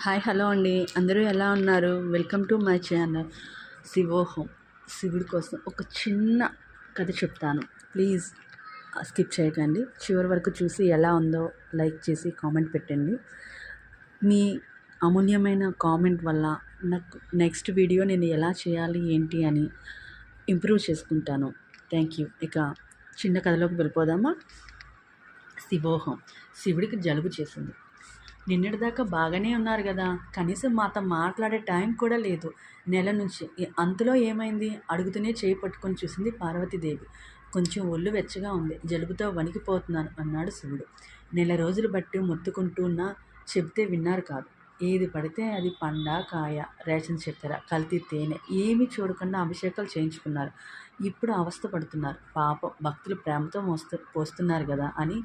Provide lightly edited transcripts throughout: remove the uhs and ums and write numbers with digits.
Hi hello అండి, అందరూ ఎలా ఉన్నారు? వెల్కమ్ టు మై ఛానల్ శివోహం. శివుడి కోసం ఒక చిన్న కథ చెప్తాను, ప్లీజ్ స్కిప్ చేయకండి. చివరి వరకు చూసి ఎలా ఉందో లైక్ చేసి కామెంట్ పెట్టండి. మీ అమూల్యమైన కామెంట్ వల్ల నాకు నెక్స్ట్ వీడియో నేను ఎలా చేయాలి ఏంటి అని ఇంప్రూవ్ చేసుకుంటాను. Thank you. ఇక చిన్న కథలోకి వెళ్ళిపోదామా? శివోహం. శివుడికి జలుబు చేసింది. నిన్నటిదాకా బాగానే ఉన్నారు కదా, కనీసం మాతో మాట్లాడే టైం కూడా లేదు. నెల నుంచి అంతలో ఏమైంది అడుగుతూనే చేయి పట్టుకొని చూసింది పార్వతీదేవి. కొంచెం ఒళ్ళు వెచ్చగా ఉంది, జలుబుతో వణికిపోతున్నాను అన్నాడు శివుడు. నెల రోజులు బట్టి మొత్తుకుంటున్నా చెబితే విన్నారు కాదు. ఏది పడితే అది పండ కాయ, రేషన్ చక్కెర, కల్తీ తేనె ఏమీ చూడకుండా అభిషేకాలు చేయించుకున్నారు. ఇప్పుడు అవస్థ పడుతున్నారు. పాపం భక్తులు ప్రేమతో పోస్తున్నారు కదా అని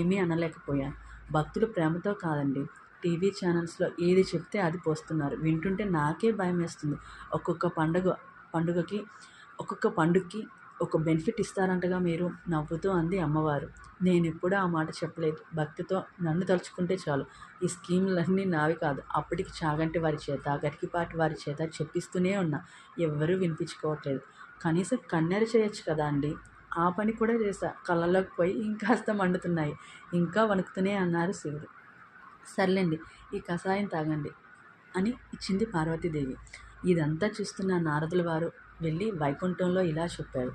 ఏమీ అనలేకపోయాను. భక్తులు ప్రేమతో కాదండి, టీవీ ఛానల్స్లో ఏది చెప్తే అది పోస్తున్నారు. వింటుంటే నాకే భయం వేస్తుంది. పండుగకి ఒక్కొక్క పండుగకి ఒక బెనిఫిట్ ఇస్తారంటగా మీరు, నవ్వుతూ అంది అమ్మవారు. నేను ఎప్పుడూ ఆ మాట చెప్పలేదు. భక్తితో నన్ను తలుచుకుంటే చాలు. ఈ స్కీములన్నీ నావి కాదు. అప్పటికి చాగంటి వారి చేత, గరికిపాటి వారి చేత చెప్పిస్తూనే ఉన్నా, ఎవ్వరూ వినిపించుకోవట్లేదు. కనీసం కన్నెర చేయొచ్చు కదా అండి. ఆ పని కూడా చేశా. కళ్ళలోకి పోయి ఇంకాస్త మండుతున్నాయి. ఇంకా వణుకుతూనే అన్నారు శివుడు. సర్లేండి, ఈ కషాయం తాగండి అని ఇచ్చింది పార్వతీదేవి. ఇదంతా చూస్తున్న నారదుల వారు వెళ్ళి వైకుంఠంలో ఇలా చెప్పారు.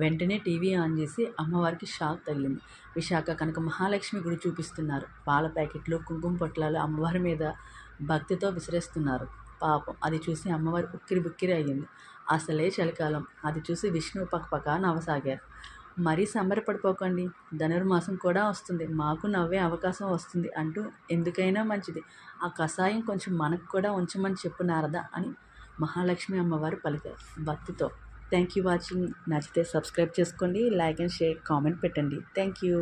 వెంటనే టీవీ ఆన్ చేసి అమ్మవారికి షాక్ తగిలింది. విశాఖ కనక మహాలక్ష్మి గుడి చూపిస్తున్నారు. పాల ప్యాకెట్లు, కుంకుమ పొట్లాలు అమ్మవారి మీద భక్తితో విసిరేస్తున్నారు. పాపం అది చూసి అమ్మవారు ఉక్కిరి బుక్కిరి అయ్యింది. అసలే చలికాలం, అది చూసి విష్ణువు పక్కపక్క నవ్వసాగారు. మరీ సంబరపడిపోకండి, ధనుర్మాసం కూడా వస్తుంది, మాకు నవ్వే అవకాశం వస్తుంది అంటూ ఎందుకైనా మంచిది ఆ కషాయం కొంచెం మనకు కూడా ఉంచమని చెప్పు నారదా అని మహాలక్ష్మి అమ్మవారు పలికారు భక్తితో. Thank you watching. నచ్చితే సబ్స్క్రైబ్ చేసుకోండి, లైక్ అండ్ షేర్, కామెంట్ పెట్టండి. Thank you.